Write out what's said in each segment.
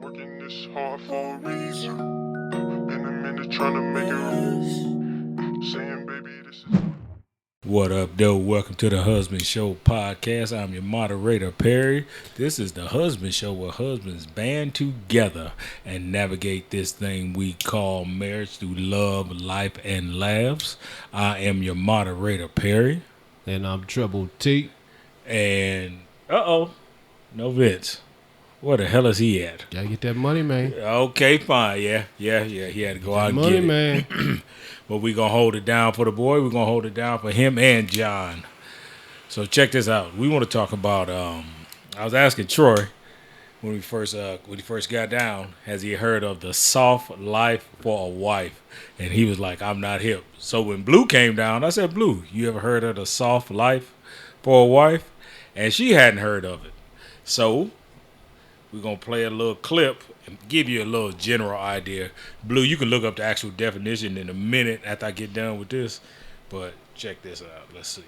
Working this hard for a reason. Been a minute trying to make it right. Saying, baby, this is. What up, though? Welcome to the Hus-Band Show podcast. I'm your moderator, Perry. This is the Hus-Band Show where husbands band together and navigate this thing we call marriage through love, life, and laughs. I am your moderator, Perry. And I'm Trouble T. And, no Vince. Where the hell is he at? Gotta get that money, man. Okay, fine. Yeah. He had to go out and Money, get it. man. But we're going to hold it down for the boy. We're going to hold it down for him and John. So check this out. We want to talk about, I was asking Troy when he first got down, has he heard of the soft life for a wife? And he was like, I'm not hip. So when Blue came down, I said, Blue, you ever heard of the soft life for a wife? And she hadn't heard of it. So we're going to play a little clip and give you a little general idea. Blue, you can look up the actual definition in a minute after I get done with this. But check this out. Let's see.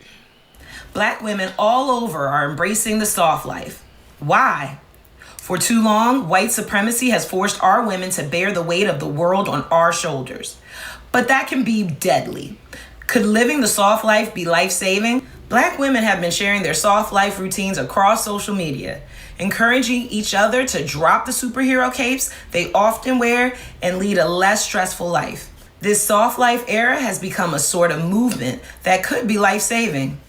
Black women all over are embracing the soft life. Why? For too long, white supremacy has forced our women to bear the weight of the world on our shoulders. But that can be deadly. Could living the soft life be life-saving? Black women have been sharing their soft life routines across social media, encouraging each other to drop the superhero capes they often wear and lead a less stressful life. This soft life era has become a sort of movement that could be life-saving.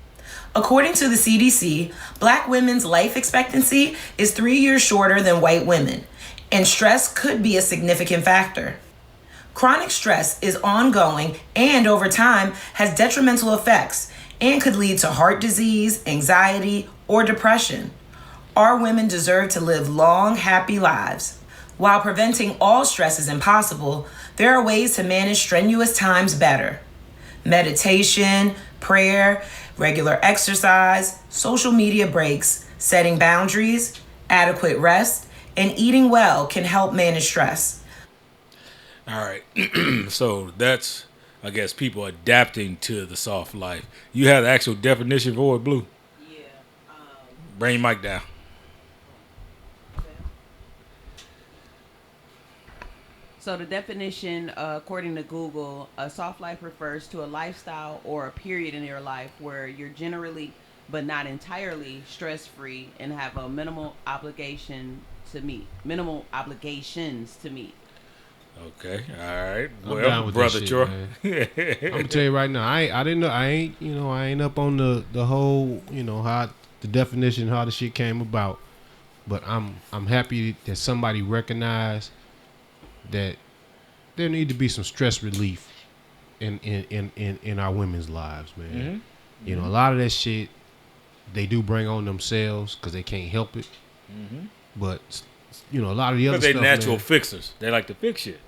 According to the CDC, Black women's life expectancy is 3 years shorter than white women, and stress could be a significant factor. Chronic stress is ongoing and over time has detrimental effects and could lead to heart disease, anxiety, or depression. Our women deserve to live long, happy lives. While preventing all stress is impossible, there are ways to manage strenuous times better. Meditation, prayer, regular exercise, social media breaks, setting boundaries, adequate rest, and eating well can help manage stress. All right. So that's, I guess, people adapting to the soft life. You have the actual definition for it, Blue? Yeah. Bring your mic down. So the definition, according to Google, a soft life refers to a lifestyle or a period in your life where you're generally, but not entirely, stress-free and have a minimal obligations to meet. Okay. All right. I'm down with Brother that shit, Troy. man. I'm gonna tell you right now, I didn't know, I ain't up on the whole, how the definition, how the shit came about. But I'm happy that somebody recognized that there need to be some stress relief in our women's lives, man. Mm-hmm. You know, a lot of that shit they do bring on themselves because they can't help it. Mm-hmm. But a lot of the other But they stuff, natural man, fixers. They like to fix shit.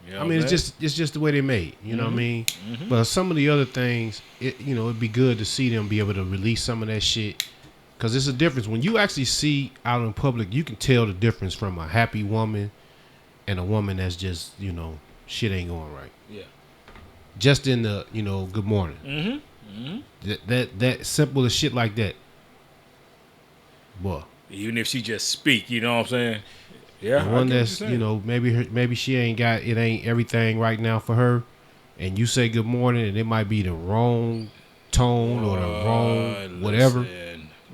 You know I mean, what I'm saying? it's just the way they made. You know what I mean? Mm-hmm. But some of the other things, it'd be good to see them be able to release some of that shit. Because it's a difference. When you actually see out in public, you can tell the difference from a happy woman and a woman that's just, shit ain't going right. Yeah. Just in the, good morning. Mm-hmm. Mm-hmm. That simple as shit like that. Boy. Even if she just speak, you know what I'm saying? Yeah. The one that's, maybe she ain't everything right now for her. And you say good morning and it might be the wrong tone or the wrong whatever.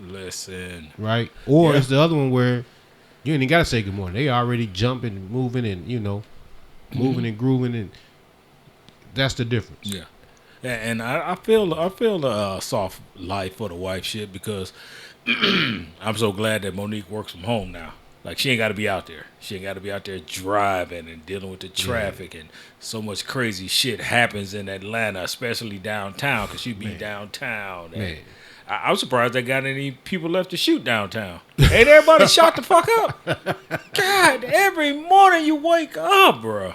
Listen. Right? Or it's the other one where you ain't got to say good morning. They already jumping and moving and, moving and grooving, and that's the difference. Yeah. And I feel the soft life for the wife shit because I'm so glad that Monique works from home now. Like, she ain't got to be out there. She ain't got to be out there driving and dealing with the traffic, and so much crazy shit happens in Atlanta, especially downtown, because she be downtown. And I'm surprised they got any people left to shoot downtown. Ain't everybody shot the fuck up? God, every morning you wake up, bro.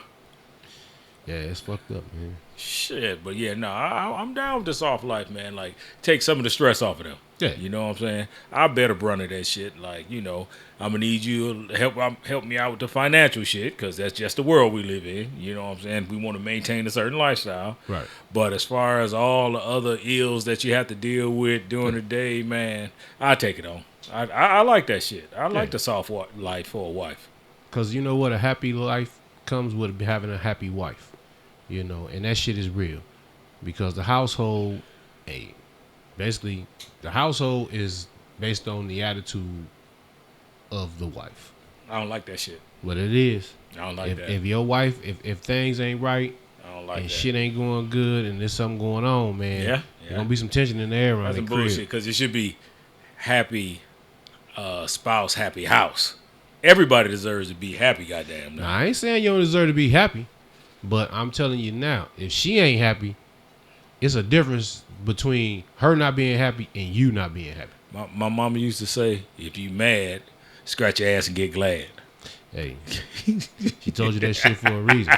Yeah, it's fucked up, man. Shit, but yeah, no, I'm down with the soft life, man. Like, take some of the stress off of them. Yeah. You know what I'm saying? I better run of that shit. Like, I'm going to need you to help me out with the financial shit, because that's just the world we live in. You know what I'm saying? We want to maintain a certain lifestyle. Right. But as far as all the other ills that you have to deal with during the day, man, I take it on. I like that shit. I like the soft life for a wife. Because you know what? A happy life comes with having a happy wife. You know, and that shit is real. Because the household, basically, the household is based on the attitude of the wife. I don't like that shit. But it is. I don't like that. If your wife, if things ain't right, I don't like and that. shit ain't going good, and there's something going on, man. Yeah. There's gonna be some tension in the air around That's the some crib. bullshit because it should be happy spouse, happy house. Everybody deserves to be happy, goddamn. Now, I ain't saying you don't deserve to be happy, but I'm telling you now, if she ain't happy, it's a difference between her not being happy and you not being happy. My mama used to say, if you mad, scratch your ass and get glad. Hey, she told you that shit for a reason.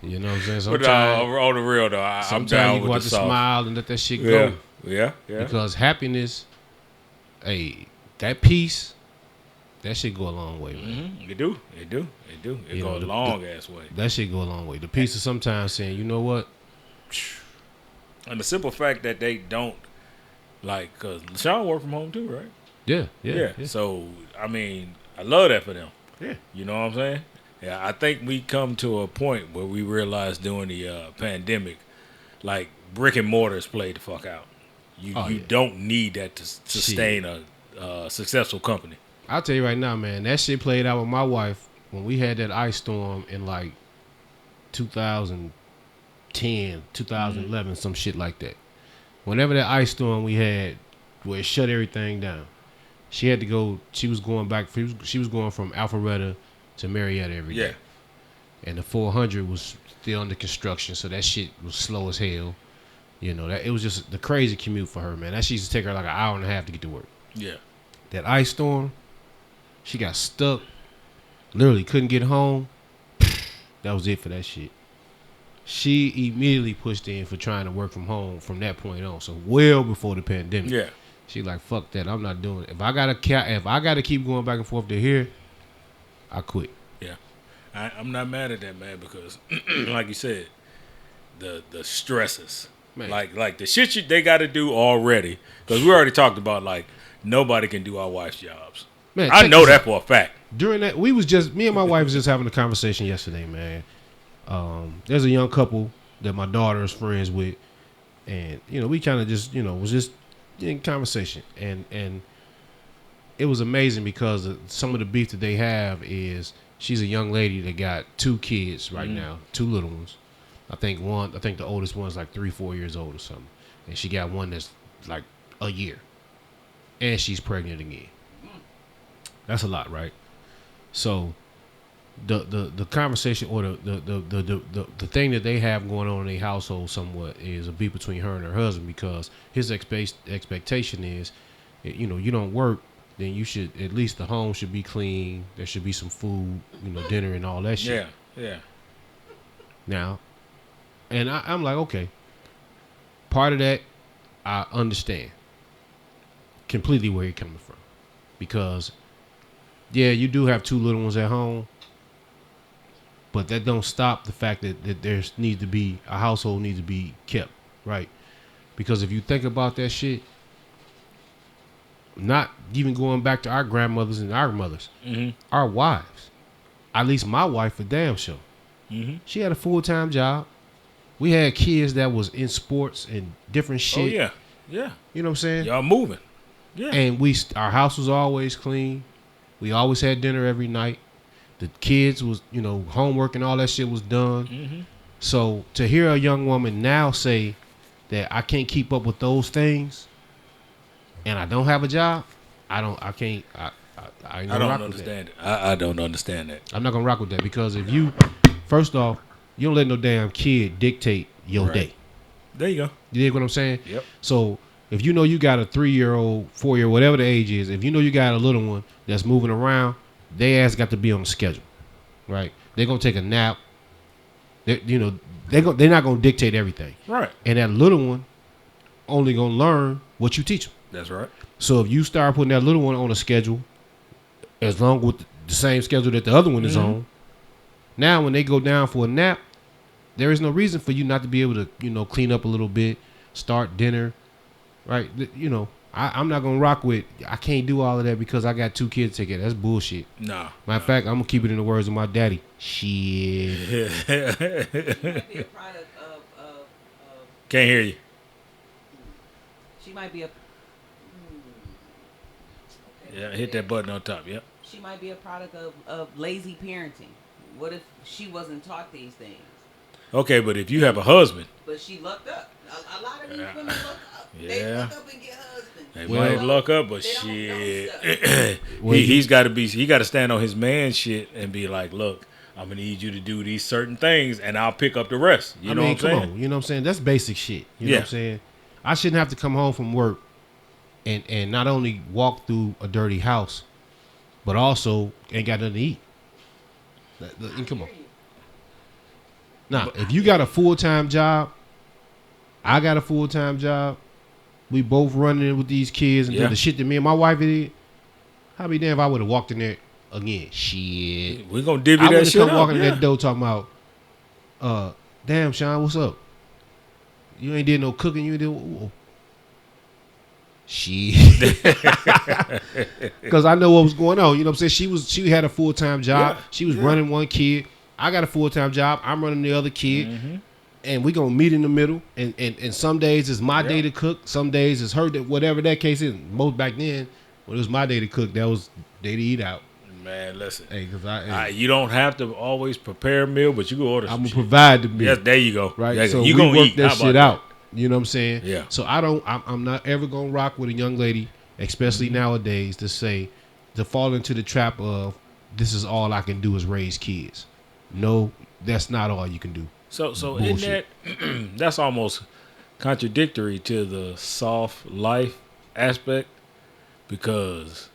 You know what I'm saying? But Sometimes, on the real though, I'm sometimes down you with want the to soft. smile and let that shit Yeah, go. yeah. Because happiness, that peace, that shit go a long way, man. Mm-hmm. It do. It You go know, a long ass way. That shit go a long way. The peace is sometimes saying, you know what? And the simple fact that they don't, like, because Sean work from home too, right? Yeah. So, I mean, I love that for them. Yeah. You know what I'm saying? Yeah, I think we come to a point where we realize during the pandemic, like, brick and mortars played the fuck out. You don't need that to sustain a successful company. I'll tell you right now, man, that shit played out with my wife when we had that ice storm in like 2010, 2011, some shit like that. Whenever that ice storm we had where it shut everything down, she had to go, she was going from Alpharetta to Marietta every day. And the 400 was still under construction, so that shit was slow as hell. You know, that it was just the crazy commute for her, man. That shit used to take her like an hour and a half to get to work. Yeah. That ice storm, she got stuck, literally couldn't get home. That was it for that shit. She immediately pushed in for trying to work from home from that point on. So well before the pandemic. Yeah. She like, fuck that. I'm not doing it. If I gotta keep going back and forth to here, I quit. Yeah. I'm not mad at that, man, because like you said, the stresses. Man. Like the shit they got to do already, because we already talked about, like, nobody can do our wife's jobs. Man, I check know this that out. for a fact. During that, me and my wife was just having a conversation yesterday, man. There's a young couple that my daughter is friends with, and you know, we kind of just, you know, was just in conversation, and it was amazing because some of the beef that they have is she's a young lady that got 2 kids right now, 2 little ones. I think the oldest one's like 3-4 years old or something, and she got one that's like a year, and she's pregnant again. That's a lot, right? So the conversation or the thing that they have going on in their household somewhat is a beef between her and her husband, because his expectation is, you know, you don't work, then you should, at least the home should be clean. There should be some food, you know, dinner and all that shit. Yeah. Now, and I'm like, okay, part of that I understand completely where you're coming from, because yeah, you do have 2 little ones at home, but that don't stop the fact that there needs to be a household needs to be kept, right? Because if you think about that shit, not even going back to our grandmothers and our mothers, our wives, at least my wife for damn sure, she had a full-time job. We had kids that was in sports and different shit. Oh yeah. You know what I'm saying? Y'all moving. Yeah. And our house was always clean. We always had dinner every night. The kids was, you know, homework and all that shit was done. So to hear a young woman now say that I can't keep up with those things and I don't have a job, I ain't gonna rock with that. understand it. I don't understand that. I'm not gonna rock with that, because if you, first off, you don't let no damn kid dictate your Right. day. There you go. You dig what I'm saying? Yep. So if you know you got a 3-year-old, 4-year, whatever the age is, if you know you got a little one that's moving around, they ass got to be on the schedule, right? They're gonna take a nap. They're not gonna dictate everything, Right. and that little one only gonna learn what you teach them. That's right. So if you start putting that little one on a schedule, as long with the same schedule that the other one is on, now when they go down for a nap, there is no reason for you not to be able to, you know, clean up a little bit, start dinner, right? You know, I'm not gonna rock with. I can't do all of that because I got 2 kids to take care of. That's bullshit. Nah. Matter of fact, I'm gonna keep it in the words of my daddy. Shit. She might be a product of Can't hear you. she might be a Yeah, hit that button on top. Yep. she might be a product of lazy parenting. What if she wasn't taught these things? Okay, but if you have a husband, But she lucked up. A lot of these women luck up. They Yeah. luck up and get husbands. they Well- might luck up, but They don't know shit, Well, he's got to stand on his man shit and be like, look, I'm gonna need you to do these certain things, and I'll pick up the rest. You know what I'm come saying? on. You know what I'm saying? That's basic shit. You know Yeah. what I'm saying? I shouldn't have to come home from work and not only walk through a dirty house, but also ain't got nothing to eat. And come on. Now, if you got a full-time job, I got a full-time job, we both running with these kids and Yeah. doing the shit that me and my wife did, I'd be damned if I would have walked in there again. Shit. We're gonna divvy I would that have shit come up. walking in Yeah. that door talking about, damn, Sean, what's up? You ain't did no cooking. You did. Ooh. Shit. Because I know what was going on. You know what I'm saying? She had a full-time job. Yeah. She was running one kid. I got a full-time job. I'm running the other kid. Mm-hmm. And we going to meet in the middle. And some days it's my day to cook. Some days it's her, whatever that case is. Most back then, when it was my day to cook, that was day to eat out. Man, listen. Hey, because You don't have to always prepare a meal, but you can order some I'm going to shit. provide the meal. Yes, there you go. Right, There you go. so You we gonna work eat. that How shit about out. You know what I'm saying? Yeah. So I'm not ever gonna rock with a young lady, especially Mm-hmm. nowadays, to fall into the trap of this is all I can do is raise kids. No, that's not all you can do. So in Bullshit. that, that's almost contradictory to the soft life aspect, because,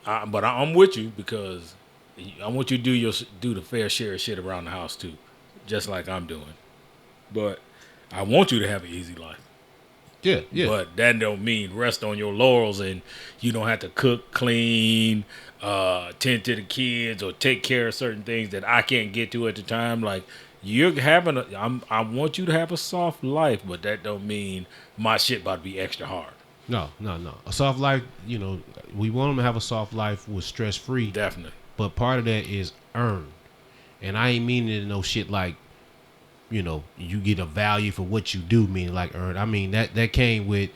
but I'm with you because I want you to do the fair share of shit around the house too, just like I'm doing. But I want you to have an easy life. Yeah, yeah. But that don't mean rest on your laurels and you don't have to cook, clean, tend to the kids, or take care of certain things that I can't get to at the time. Like, you're having I want you to have a soft life, but that don't mean my shit about to be extra hard. No. A soft life, we want them to have a soft life with stress free. Definitely. But part of that is earned. And I ain't meaning it no shit like, you get a value for what you do, meaning like earned. I mean, that came with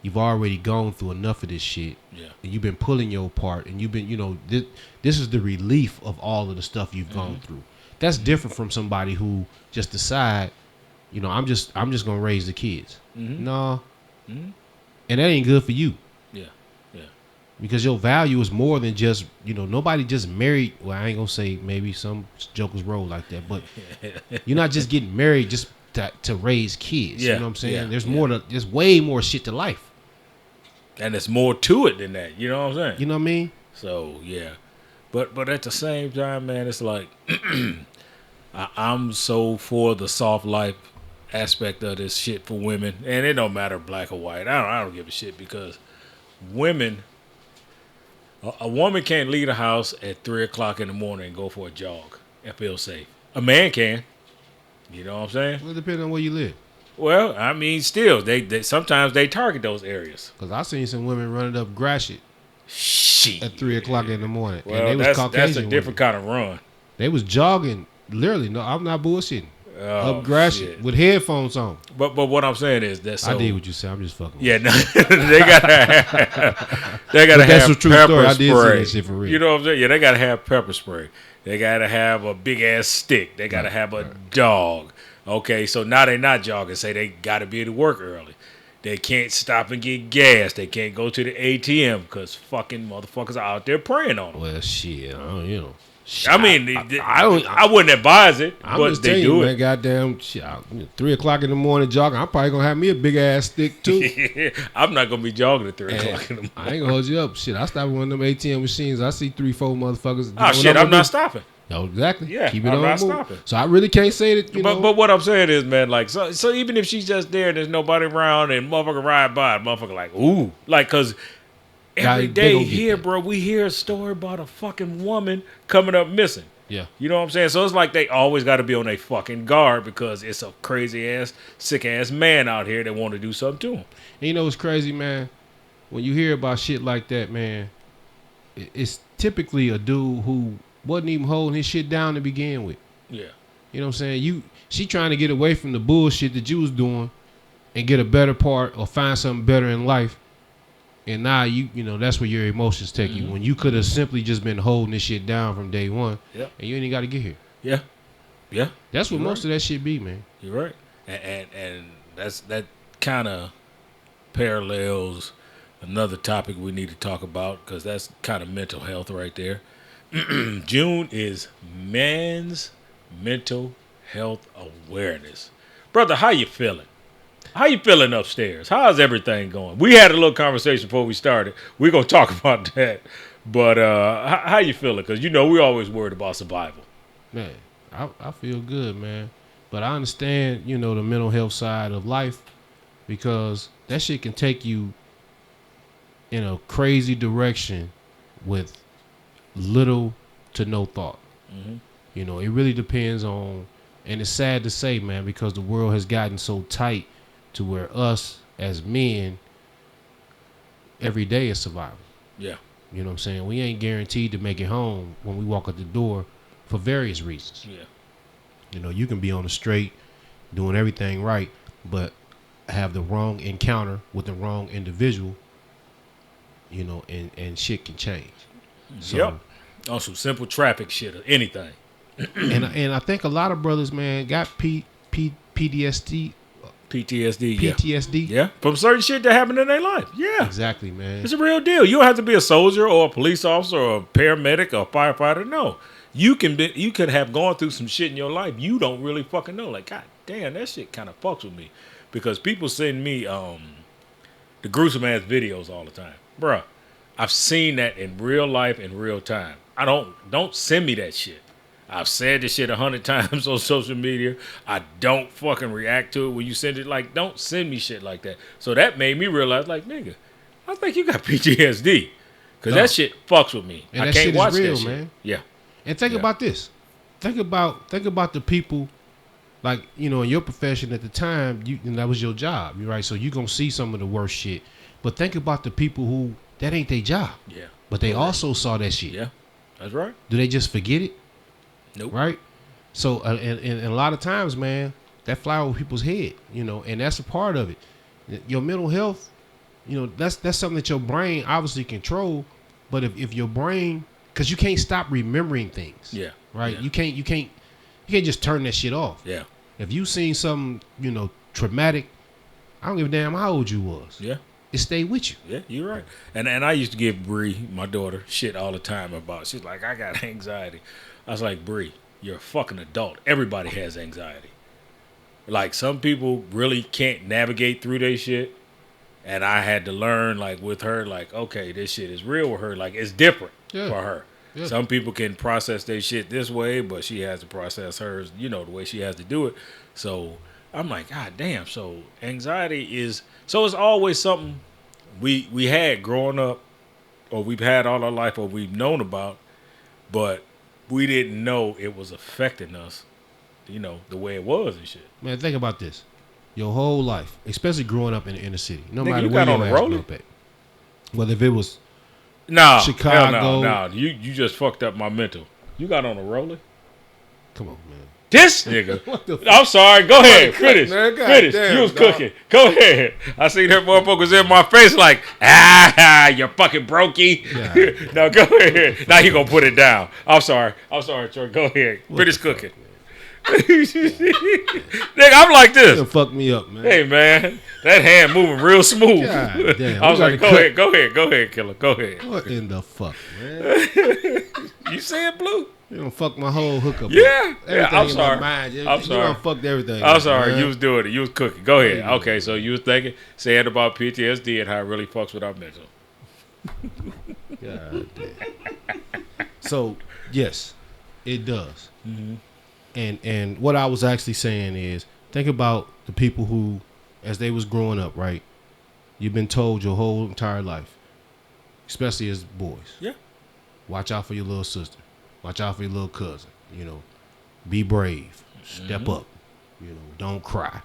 you've already gone through enough of this shit. Yeah. And you've been pulling your part, and you've been, this is the relief of all of the stuff you've gone through. That's different from somebody who just decide, I'm just gonna raise the kids. No. And that ain't good for you. Yeah. Because your value is more than just, nobody just married. Well, I ain't gonna say maybe some jokers roll like that, but you're not just getting married just to raise kids. Yeah, You know what I'm saying? yeah, There's way more shit to life. And there's more to it than that. You know what I'm saying? You know what I mean? So yeah, but at the same time, man, it's like I'm so for the soft life aspect of this shit for women, and it don't matter black or white. I don't give a shit, because women, a woman can't leave the house at 3:00 in the morning and go for a jog and feel safe. A man can. You know what I'm saying? Well, it depends on where you live. Well, I mean, still, they sometimes they target those areas. Cause I seen some women running up Gratiot Shit. at 3:00 in the morning, Well, and they was that's Caucasian. a different women. kind of run. They was jogging, literally. No, I'm not bullshitting. Oh, Up Gratiot shit. with headphones on. But what I'm saying is that I did what you said. I'm just fucking. Yeah, no, they gotta have But that's have a true pepper story. I did see spray. that shit for real. You know what I'm saying? Yeah, they gotta have pepper spray. They gotta have a big ass stick. They gotta have a dog. Okay, so now they're not jogging. Say they gotta be to work early. They can't stop and get gas. They can't go to the ATM because fucking motherfuckers are out there preying on them. Well, shit. I mean, don't. I wouldn't advise it, I'm but just they telling do you, it. man, goddamn, shit, 3:00 in the morning jogging. I'm probably gonna have me a big ass stick too. I'm not gonna be jogging at 3:00 in the morning. I ain't gonna hold you up. Shit, I stopped one of them ATM machines. I see 3-4 motherfuckers. Oh shit, I'm not stopping. No, exactly. Yeah, keep it I'm on not move. stopping. So I really can't say that. But what I'm saying is, man, like, so even if she's just there, there's nobody around, and motherfucker ride by, motherfucker like, ooh, like, cause every They day gonna get here, that. bro, we hear a story about a fucking woman coming up missing. Yeah. You know what I'm saying? So it's like they always got to be on their fucking guard because it's a crazy ass, sick ass man out here that want to do something to them. And you know what's crazy, man? when you hear about shit like that, man, it's typically a dude who wasn't even holding his shit down to begin with. Yeah. You know what I'm saying? She trying to get away from the bullshit that you was doing and get a better part or find something better in life. And now you know that's where your emotions take you. When you could have simply just been holding this shit down from day one, and you ain't got to get here. Yeah, yeah. That's what most of that shit be, man. You're right, and that kind of parallels another topic we need to talk about because that's kind of mental health right there. June is Men's Mental Health Awareness. Brother, how you feeling? How you feeling upstairs? How's everything going? We had a little conversation before we started. We're going to talk about that. But how you feeling? Because, we always worried about survival. Man, I feel good, man. But I understand, the mental health side of life because that shit can take you in a crazy direction with little to no thought. It really depends on, and it's sad to say, man, because the world has gotten so tight to where us as men, every day is survival. Yeah. You know what I'm saying? We ain't guaranteed to make it home when we walk out the door for various reasons. Yeah. You can be on the straight, doing everything right, but have the wrong encounter with the wrong individual, and shit can change. So, on some simple traffic shit or anything. and I think a lot of brothers, man, got PTSD. PTSD. Yeah. From certain shit that happened in their life. Yeah. Exactly, man. It's a real deal. You don't have to be a soldier or a police officer or a paramedic or a firefighter. No. You could have gone through some shit in your life you don't really fucking know. Like, God damn, that shit kind of fucks with me. Because people send me the gruesome ass videos all the time. Bruh, I've seen that in real life in real time. Don't send me that shit. I've said this shit 100 times on social media. I don't fucking react to it when you send it. Like, don't send me shit like that. So that made me realize, like, nigga, I think you got PTSD. Because that shit fucks with me. And I that can't shit watch is real, that shit. man. Yeah. And think about this. Think about the people, like, in your profession at the time, and that was your job, right? So you're going to see some of the worst shit. But think about the people who, that ain't their job. Yeah. But they also saw that shit. Yeah. That's right. Do they just forget it? Nope. Right? So, and a lot of times, man, that fly over people's head, and that's a part of it. Your mental health, that's something that your brain obviously control. But if your brain, because you can't stop remembering things. Yeah. Right? Yeah. You can't just turn that shit off. Yeah. If you seen something, traumatic, I don't give a damn how old you was. Yeah. It stayed with you. Yeah, you're right. And I used to give Bree, my daughter, shit all the time about. She's like, I got anxiety. I was like, Bree, you're a fucking adult. Everybody has anxiety. Like, some people really can't navigate through their shit. And I had to learn, like, with her, like, okay, this shit is real with her. Like, it's different for her. Yeah. Some people can process their shit this way, but she has to process hers, the way she has to do it. So I'm like, God damn. So anxiety is, so it's always something we had growing up, or we've had all our life, or we've known about, but we didn't know it was affecting us, the way it was and shit. Man, think about this. Your whole life, especially growing up in the inner city, no Nigga, matter you where got your on a ass roller? grew up at. Whether if it was Chicago. Chicago. No. You just fucked up my mental. You got on a roller? Come on, man. This nigga. What the fuck? I'm sorry. Go ahead. Finish. Man, God Finish. damn, You was dog. cooking. Go ahead. I seen that motherfuckers in my face like, you fucking brokey. Yeah. No, go ahead. Now you gonna put it down. I'm sorry, Troy. Go ahead. Finish cooking. Nigga, I'm like this. You fucked me up, man. Hey, man. That hand moving real smooth. God damn. I was We like, gotta go ahead, killer. Go ahead. What in the fuck, man? You saying blue? You done fucked my whole hookup. Yeah. Everything Yeah, I'm in sorry. My mind. You I'm sorry. done fucked everything. I'm up, sorry. man. You was doing it. You was cooking. Go ahead. Okay, so you was saying about PTSD and how it really fucks with our mental. God damn. So, yes, it does. Mm-hmm. And what I was actually saying is, think about the people who, as they was growing up, right? You've been told your whole entire life, especially as boys. Yeah. Watch out for your little sister. Watch out for your little cousin. Be brave. Step up. Don't cry.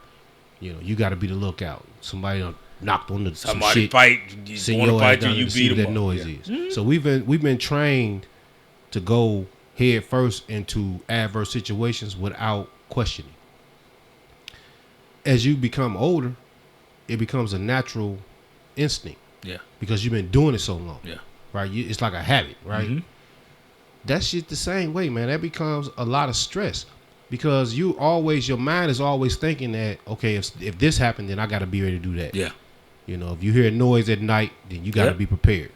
You got to be the lookout. Somebody knocked on the some Somebody shit. fight, you Send want to your ass fight you, down you to see beat what them that up. noise Yeah. is. So we've been trained to go head first into adverse situations without questioning. As you become older, it becomes a natural instinct Yeah. because you've been doing it so long. Yeah. Right? It's like a habit, right? Mhm. That shit the same way, man. That becomes a lot of stress because your mind is always thinking that, okay, if this happened, then I got to be ready to do that. Yeah. You know, if you hear noise at night, then you got to Yep. be prepared.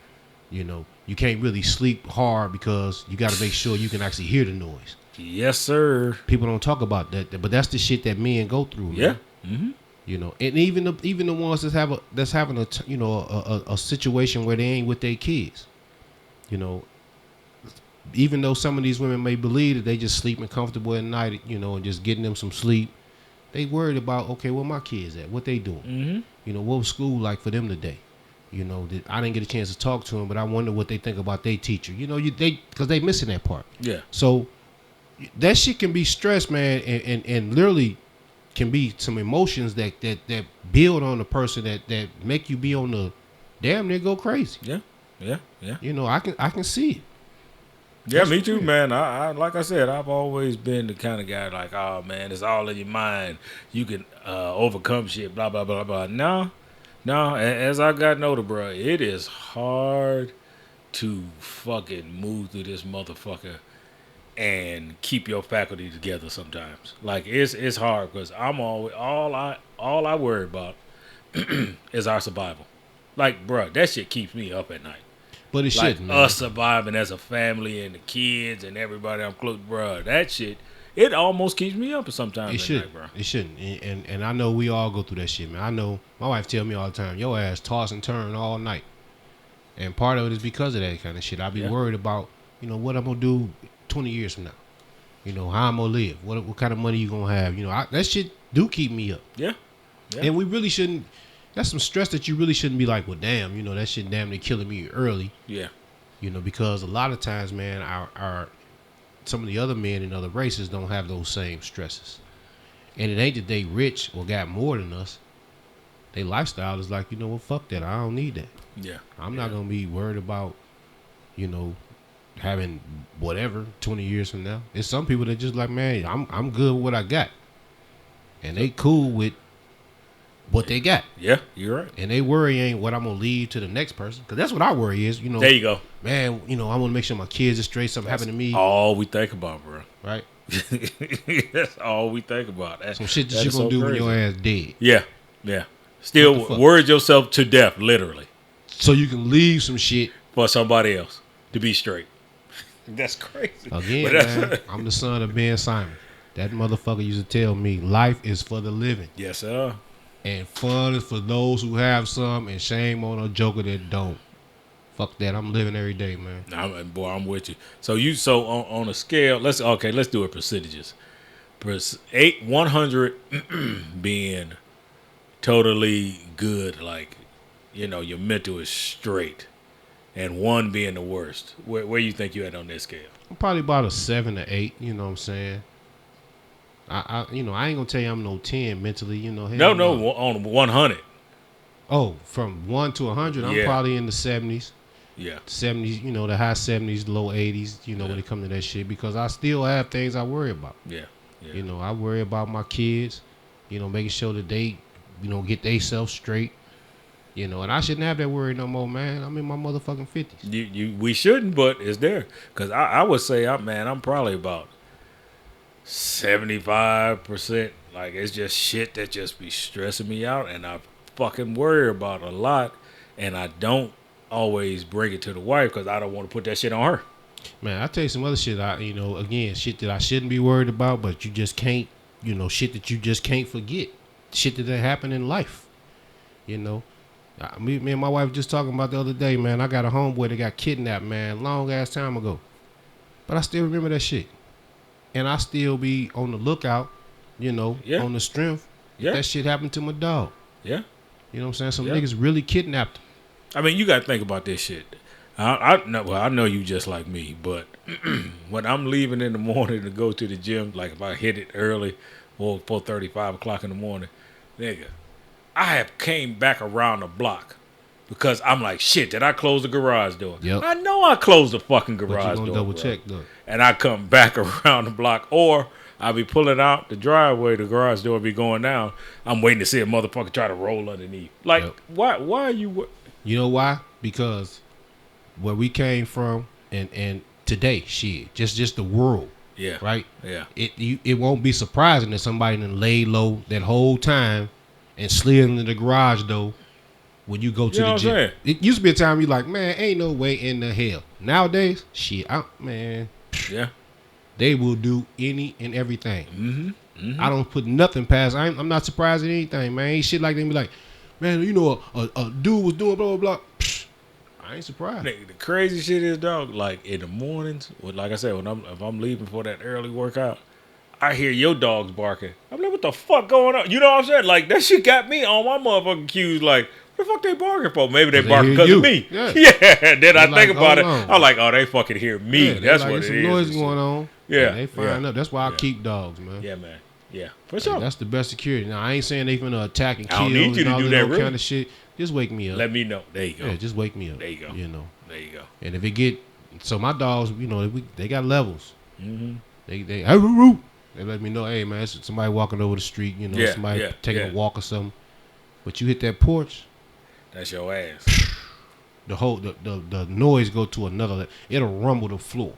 You know, you can't really sleep hard because you got to make sure you can actually hear the noise. Yes, sir. People don't talk about that, but that's the shit that men go through. Yeah. Man. Mm-hmm. You know, and even the ones that's having a situation where they ain't with their kids. You know, even though some of these women may believe that they just sleeping comfortable at night, you know, and just getting them some sleep, they worried about, okay, where my kids at? What they doing? Mm-hmm. You know, what was school like for them today? You know, I didn't get a chance to talk to them, but I wonder what they think about their teacher. You know, because they missing that part. Yeah. So that shit can be stress, man, and literally can be some emotions that build on the person that make you be on the damn near go crazy. Yeah. Yeah. Yeah. You know, I can see it. Yeah, That's me too, weird. man. I like I said, I've always been the kind of guy like, oh man, it's all in your mind. You can overcome shit, blah blah blah blah. No. As I got older, bro, it is hard to fucking move through this motherfucker and keep your faculty together sometimes. Like it's hard because I'm always all I worry about is our survival. Like, bro, that shit keeps me up at night. But it Like shouldn't, man. us surviving as a family and the kids and everybody I'm close, bro. That shit, it almost keeps me up sometimes. It at shouldn't. night, bro. It shouldn't. And I know we all go through that shit, man. I know my wife tell me all the time, your ass toss and turn all night. And part of it is because of that kind of shit. I be Yeah. worried about, you know, what I'm gonna do 20 years from now. You know, how I'm gonna live. What kind of money you gonna have. You know, that shit do keep me up. Yeah. Yeah. And we really shouldn't. That's some stress that you really shouldn't be like, well, damn, you know, that shit damn near killing me early. Yeah. You know, because a lot of times, man, our some of the other men in other races don't have those same stresses. And it ain't that they rich or got more than us. Their lifestyle is like, you know what, fuck that. I don't need that. Yeah. I'm not gonna be worried about, you know, having whatever 20 years from now. There's some people that just like, man, I'm good with what I got. And they cool with what they got. Yeah, you're right. And they worry ain't what I'm gonna leave to the next person. Cause that's what our worry is, you know. There you go. Man, you know, I wanna make sure my kids are straight, something happened to me. All we think about, bro. Right? That's all we think about. Some shit that you gonna do when your ass dead. Yeah. Yeah. What the Still fuck? worried yourself to death, literally, So you can leave some shit. for somebody else to be straight. That's crazy. Again, But that's- man, I'm the son of Ben Simon. That motherfucker used to tell me life is for the living. Yes, sir. And fun is for those who have some, and shame on a joker that don't. Fuck that. I'm living every day, man. I'm with you. So on a scale, let's do it percentages. 100 being totally good, like, you know, your mental is straight, and 1 being the worst. Where you think you at on this scale? I'm probably about a 7 or 8. You know what I'm saying? I ain't gonna tell you I'm no 10 mentally. You know, hell No, on 100. Oh, from 1 to 100, I'm Yeah. probably in the 70s. Yeah. 70s, you know, the high 70s, low 80s. You know, when it comes to that shit, because I still have things I worry about. Yeah. Yeah. You know, I worry about my kids. You know, making sure that they, you know, get themselves straight. You know, and I shouldn't have that worry no more, man. I'm in my motherfucking 50s. We shouldn't, but it's there. Because I would say, I'm probably about 75%. Like, it's just shit that just be stressing me out, and I fucking worry about a lot, and I don't always bring it to the wife because I don't want to put that shit on her. Man, I tell you some other shit. Again, shit that I shouldn't be worried about, but you just can't, you know, shit that you just can't forget. Shit that happened in life. You know, me and my wife just talking about the other day, man. I got a homeboy that got kidnapped, man, long ass time ago. But I still remember that shit. And I still be on the lookout, you know, Yeah. on the strength. Yeah. That shit happened to my dog. Yeah. You know what I'm saying? Some Yeah. niggas really kidnapped him. I mean, you got to think about this shit. I know you just like me, but when I'm leaving in the morning to go to the gym, like if I hit it early, or 4:30, 5 o'clock in the morning, nigga, I have came back around the block because I'm like, shit, did I close the garage door? Yep. I know I closed the fucking But garage you door. gonna double bro. check though. And I come back around the block, or I'll be pulling out the driveway, the garage door be going down. I'm waiting to see a motherfucker try to roll underneath. Like, Yep. why are you? You know why? Because where we came from and today, shit, just the world, Yeah. right? Yeah. It won't be surprising that somebody done laid low that whole time and slid into the garage door when you go to You know the what I'm gym. saying? It used to be a time you like, man, ain't no way in the hell. Nowadays, shit, man, Yeah. they will do any and everything. Mm-hmm. I don't put nothing past. I'm not surprised at anything, man. Ain't shit like they be like, man, you know, a dude was doing blah blah blah. Psh, I ain't surprised. The crazy shit is, dog, like in the mornings, like I said, if I'm leaving for that early workout, I hear your dogs barking. I'm like, what the fuck going on? You know what I'm saying? Like, that shit got me on my motherfucking cues. Like, what the fuck they barking for? Maybe they 'Cause they barking hear because you. of me. Yeah. Yeah. Then I like, think about it. hold on. I'm like, oh, they fucking hear me. Yeah, they That's like, what there's it some is. noise and going shit. on. Yeah, And they find yeah, up. That's why I yeah. keep dogs, man. Yeah, man. Yeah, for Like, sure. that's the best security. Now I ain't saying they finna attack and I kill don't need you and to all do that that, old really. kind of shit. Just wake me up. Let me know. There you go. Yeah, just wake me up. There you go. You know. There you go. And if it get so, my dogs, you know, they got levels. Mm-hmm. They let me know, hey man, it's somebody walking over the street. You know, Yeah, somebody yeah, taking yeah. a walk or something. But you hit that porch, That's your ass. the noise go to another level. It'll rumble the floor.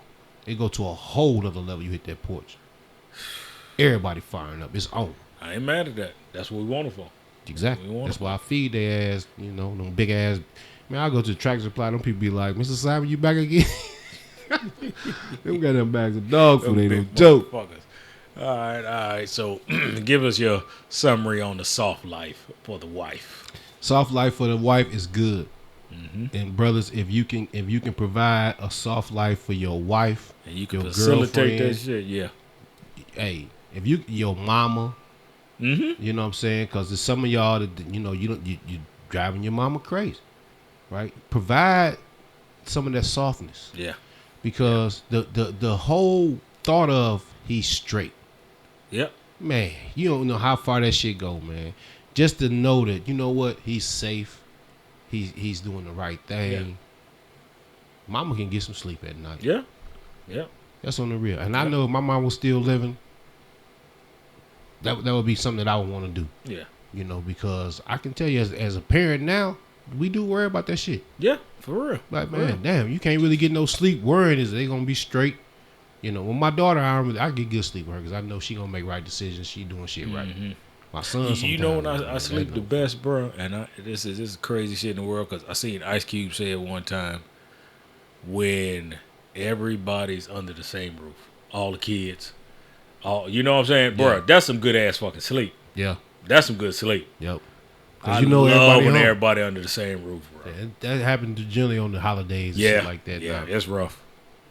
It go to a whole other level. You hit that porch. Everybody firing up. It's on. I ain't mad at that. That's what we want it for. Exactly. We want That's it. why I feed their ass. You know, them big ass. Man, I go to the Tractor Supply. Them people be like, Mr. Simon, you back again? Them got them bags of dog food. Ain't no Big joke. motherfuckers. All right. So, give us your summary on the soft life for the wife. Soft life for the wife is good. Mm-hmm. And brothers, if you can provide a soft life for your wife, And you can your facilitate that girlfriend, shit. Yeah. hey, if your mama, Mm-hmm. you know what I'm saying? Because there's some of y'all that you driving your mama crazy, right? Provide some of that softness, Yeah. because the whole thought of he's straight, Yep. man, you don't know how far that shit go, man. Just to know that, you know what, he's safe, he's doing the right thing. Yeah. Mama can get some sleep at night. Yeah. Yeah. That's on the real. And I Yeah. know if my mom was still living, that would be something that I would want to do. Yeah. You know, because I can tell you as a parent now, we do worry about that shit. Yeah. For real. Like, For man, real. damn, you can't really get no sleep worrying is they gonna be straight. You know, with my daughter, I get good sleep with her because I know she gonna make right decisions. She doing shit right. Mhm. My son, You know when sometimes, I man, sleep they the know. best, bro, and this is crazy shit in the world because I seen Ice Cube say it one time when everybody's under the same roof, all the kids, all you know what I'm saying, bro. Yeah. That's some good ass fucking sleep. Yeah, That's some good sleep. yep. I Because you know love everybody when home. everybody under the same roof, bro. Yeah, that happened to generally on the holidays and Yeah, shit like that. yeah, now. it's rough.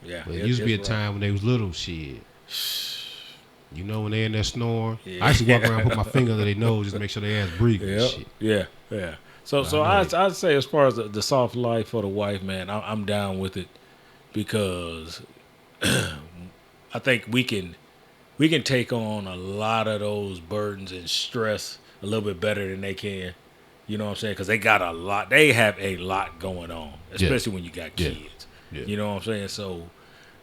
Yeah, But it used to be a it's time when they was little shit. You know, when they in there snoring. Yeah. I used to walk around and put my finger under their nose just to make sure they ass breathing and Yeah, shit. yeah. So I know I'd say as far as the soft life for the wife, man, I'm down with it because I think we can take on a lot of those burdens and stress a little bit better than they can. You know what I'm saying? Because they got a lot. They have a lot going on, especially when you got Yeah. kids. Yeah. You know what I'm saying? So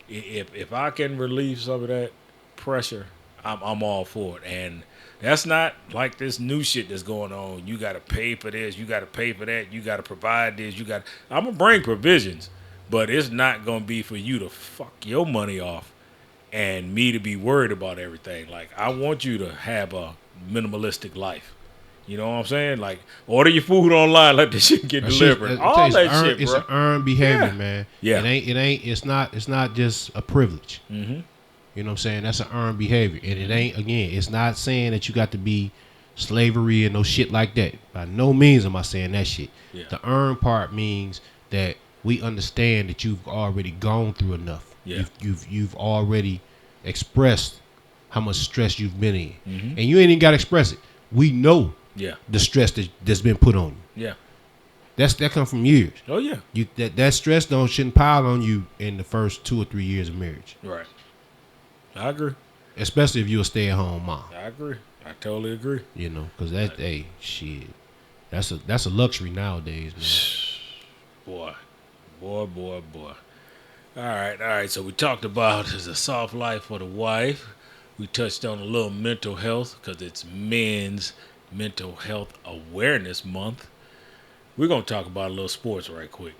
if I can relieve some of that pressure, I'm all for it. And that's not like this new shit that's going on. You got to pay for this. You got to pay for that. You got to provide this. I'm going to bring provisions, but it's not going to be for you to fuck your money off and me to be worried about everything. Like, I want you to have a minimalistic life. You know what I'm saying? Like, order your food online, let the shit get That shit- delivered. I All tell you, that shit, it's bro. an earned behavior, Yeah. man. Yeah. It's not just a privilege. Mm-hmm. You know what I'm saying? That's an earned behavior. And it ain't, again, it's not saying that you got to be slavery and no shit like that. By no means am I saying that shit. Yeah. The earned part means that we understand that you've already gone through enough. Yeah. You've already expressed how much stress you've been in. Mhm. And you ain't even got to express it. We know Yeah. the stress that's been put on you. Yeah. That come from years. Oh, yeah. That stress shouldn't pile on you in the first 2 or 3 years of marriage. Right. I agree. Especially if you're a stay-at-home mom. I agree. I totally agree. You know, because that, hey, shit. That's a luxury nowadays, man. Boy. All right. So we talked about the soft life for the wife. We touched on a little mental health because it's Men's Mental Health Awareness Month. We're gonna talk about a little sports right quick.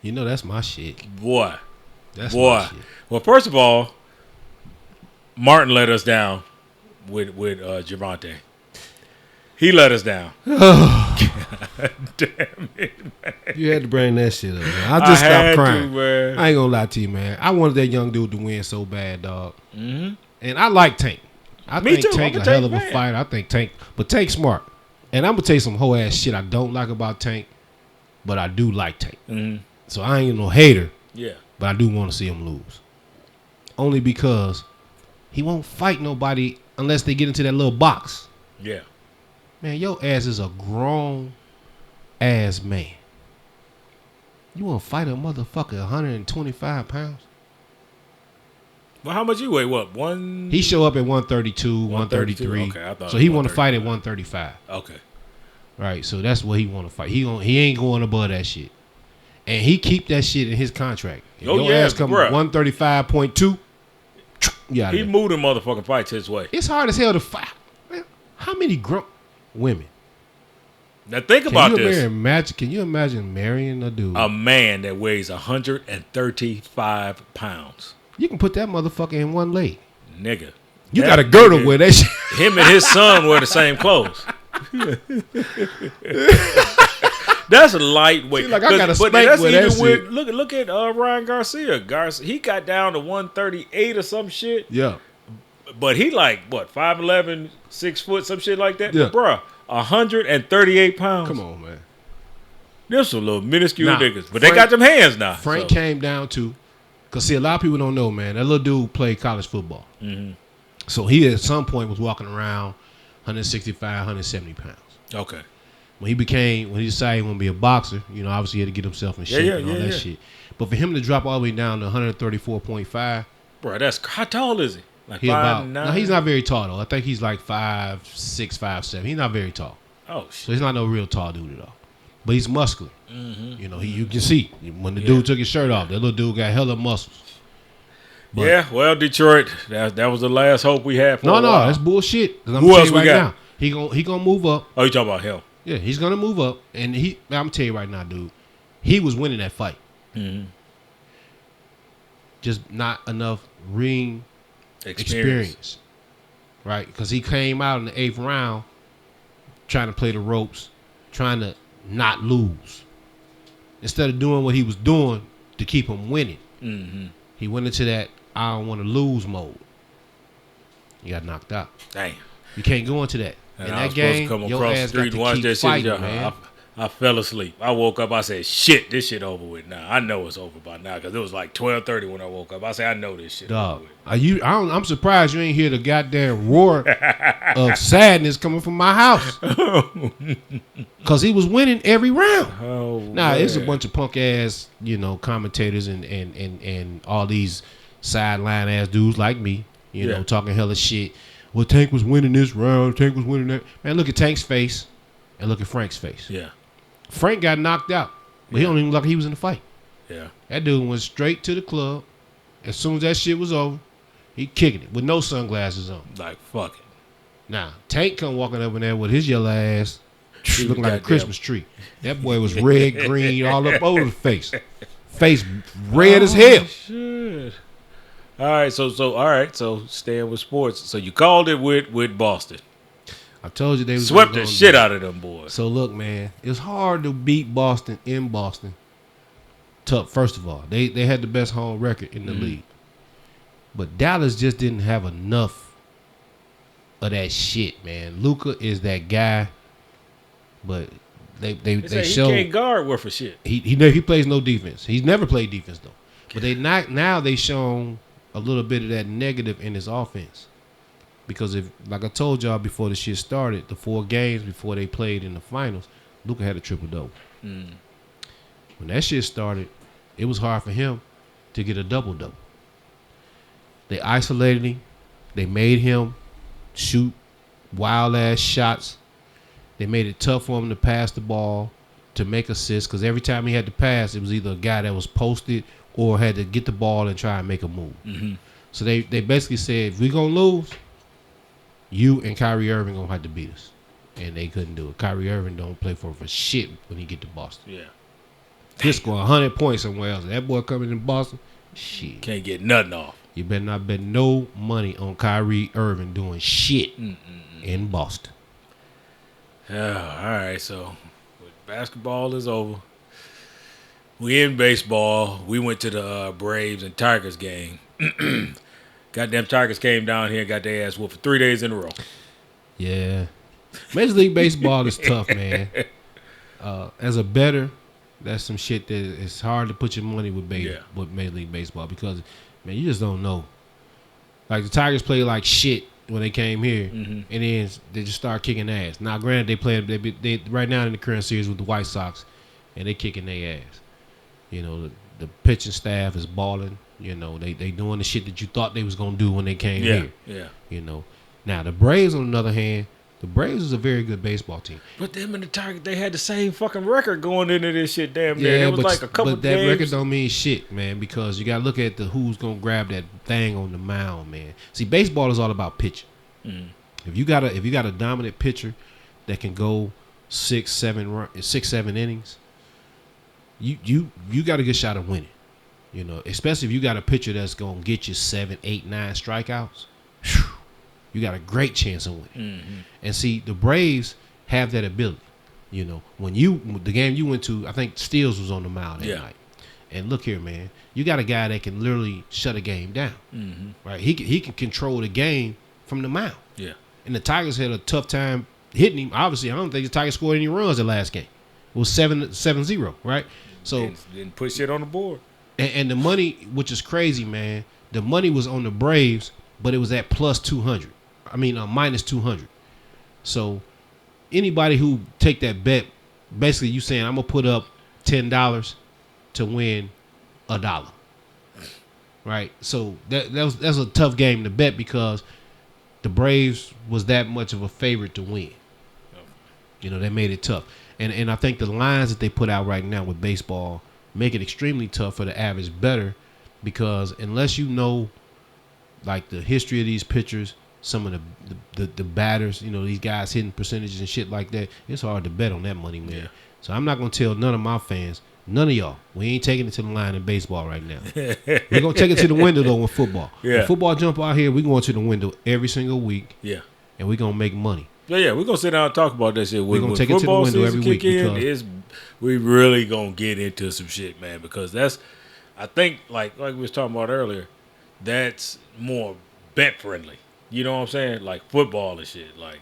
You know that's my shit. Boy. My shit. Well, first of all, Martin let us down with Javante. He let us down. Damn it, man. You had to bring that shit up, man. I just stopped crying. Man. I ain't gonna lie to you, man. I wanted that young dude to win so bad, dog. Mm-hmm. And I like Tank. I Me think too. Tank I'm a a hell Tank of a fan. fighter. I think Tank, but Tank's smart. And I'm gonna tell you some whole ass shit I don't like about Tank, but I do like Tank. Mm-hmm. So I ain't no hater, Yeah. but I do want to see him lose. Only because he won't fight nobody unless they get into that little box. Yeah. Man, your ass is a grown ass man. You want to fight a motherfucker 125 pounds? Well, how much you weigh? What, one? He show up at 132, 133. Okay, I thought so it he was want to fight at 135. 135. Okay. Right, so that's what he want to fight. He ain't going above that shit. And he keep that shit in his contract. If Oh, your yeah, ass come bruh. 135.2, yeah. He moved the motherfucking fights his way. It's hard as hell to fight. Man, how many grown women? Now think about this. Can you imagine marrying a dude? A man that weighs 135 pounds. You can put that motherfucker in one leg. Nigga. You That got a girdle nigga- with that shit. Him and his son wear the same clothes. That's a lightweight. See, like, I got a But spank that's with even that with shit. look at Ryan Garcia. He got down to 138 or some shit. Yeah. But he like what 5'11", 6 foot, some shit like that. Yeah. Bruh, 138 pounds. Come on, man. There's some little minuscule Nah, niggas, but they Frank- got them hands now. Frank so. came down to, because see, a lot of people don't know, man, that little dude played college football. Mm-hmm. So he at some point was walking around 165, 170 pounds. Okay. When he decided he wanted to be a boxer, obviously he had to get himself in shape and all that shit. But for him to drop all the way down to 134.5, Bro, how tall is he? Like he 5'9"? no, he's not very tall though. I think he's like 5'6", 5'7". He's not very tall. Oh So shit. he's not no real tall dude at all. But he's muscular. Mm-hmm. You can see when the dude took his shirt off, that little dude got hella muscles. But- Yeah, well, Detroit, that was the last hope we had for a while. No, that's bullshit. I'm Who telling else you we right got? now, he gonna move up. Oh, you talking about him? Yeah, he's gonna move up, and I'm telling you right now, dude, he was winning that fight. Mm-hmm. Just not enough ring experience. Right? Because he came out in the 8th round trying to play the ropes, trying to not lose. Instead of doing what he was doing to keep him winning, Mm-hmm. he went into that I don't want to lose mode. He got knocked out. Damn. You can't go into that. And In I that was game, supposed to come your across the ass got street to and watch keep that shit. fighting, Yeah, man. I fell asleep. I woke up. I said, "Shit, this shit over with now." I know it's over by now because it was like 12:30 when I woke up. I said, "I know this shit Dog, over with." I'm surprised you ain't hear the goddamn roar of sadness coming from my house. Cause he was winning every round. Oh, Nah, it's a man. bunch of punk ass, commentators and all these sideline ass dudes like me, Yeah. talking hella shit. Well, Tank was winning this round. Tank was winning that. Man, look at Tank's face and look at Frank's face. Yeah, Frank got knocked out, but he don't even look like he was in the fight. yeah. That dude went straight to the club. As soon as that shit was over, he kicking it with no sunglasses on. Like fuck it. Now, Tank come walking up in there with his yellow ass, He looking was like a goddamn- Christmas tree. That boy was red, green, all up over the face. Face red as hell. Shit. All right, so staying with sports. So you called it with Boston. I told you they was Swept the gonna shit do it. out of them boys. So look, man, it's hard to beat Boston in Boston. Tough. First of all, they had the best home record in the league, but Dallas just didn't have enough of that shit, man. Luka is that guy, but they They say show he can't guard worth a shit. he plays no defense. He's never played defense though. But now they shown a little bit of that negative in his offense. Because like I told y'all before the shit started, the 4 games before they played in the finals, Luka had a triple-double. When that shit started, it was hard for him to get a double-double. They isolated him. They made him shoot wild-ass shots. They made it tough for him to pass the ball, to make assists, because every time he had to pass, it was either a guy that was posted or had to get the ball and try and make a move. Mm-hmm. So they basically said, if we're going to lose, you and Kyrie Irving going to have to beat us. And they couldn't do it. Kyrie Irving don't play for shit when he get to Boston. Yeah. He score 100 points somewhere else. That boy coming in Boston, shit. Can't get nothing off. You better not bet no money on Kyrie Irving doing shit in Boston. Yeah, all right, so basketball is over. We in baseball. We went to the Braves and Tigers game. Goddamn Tigers came down here and got their ass whooped for 3 days in a row. Yeah. Major League Baseball is tough, man. As a bettor, that's some shit that it's hard to put your money with Major League Baseball because, man, you just don't know. Like, the Tigers play like shit when they came here, and then they just start kicking ass. Now, granted, they right now in the current series with the White Sox, and they kicking their ass. You know, the pitching staff is balling. You know, they doing the shit that you thought they was gonna do when they came here. Yeah. You know, now the Braves, on the other hand, the Braves is a very good baseball team. But them and the Tigers, they had the same fucking record going into this shit. Damn near. Yeah, It was like a couple but that games. record don't mean shit, man, because you got to look at who's gonna grab that thing on the mound, man. See, baseball is all about pitching. If you got a dominant pitcher that can go 6-7 innings, you got a good shot of winning. You know, especially if you got a pitcher that's gonna get you 7, 8, 9 strikeouts. Whew, you got a great chance of winning. And see, the Braves have that ability. You know, the game you went to, I think Steels was on the mound that night. And look here, man, you got a guy that can literally shut a game down. Right? He can control the game from the mound. Yeah. And the Tigers had a tough time hitting him. Obviously, I don't think the Tigers scored any runs the last game. It was 7-0, right? So didn't put shit on the board. And the money, which is crazy, man, the money was on the Braves, but it was at plus 200. I mean, minus 200. So anybody who take that bet, basically you saying, I'm going to put up $10 to win $1. Right? So that's a tough game to bet because the Braves was that much of a favorite to win. You know, they made it tough. And I think the lines that they put out right now with baseball make it extremely tough for the average bettor because unless you know, like, the history of these pitchers, some of the batters, you know, these guys hitting percentages and shit like that, it's hard to bet on that money, man. Yeah. So I'm not going to tell none of my fans, none of y'all, we ain't taking it to the line in baseball right now. We're going to take it to the window, though, with football. Yeah. When football jump out here, we're going to the window every single week. Yeah. And we're going to make money. Yeah, we're going to sit down and talk about that shit. We're going to take it to the window every week. Because we really going to get into some shit, man, because that's, I think, like we was talking about earlier, that's more bet-friendly. You know what I'm saying? Like football and shit. Like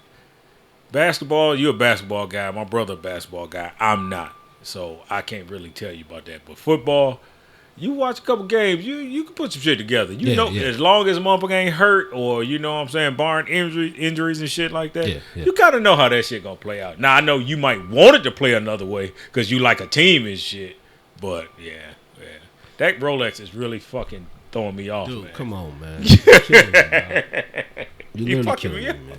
basketball, you're a basketball guy. My brother a basketball guy. I'm not. So I can't really tell you about that. But football, you watch a couple games, you can put some shit together. You know, as long as a motherfucker ain't hurt or, you know what I'm saying, barring injuries and shit like that, you kind of know how that shit gonna play out. Now, I know you might want it to play another way because you like a team and shit. But, yeah. That Rolex is really fucking throwing me off, dude, man. Come on, man. You fucking me, man.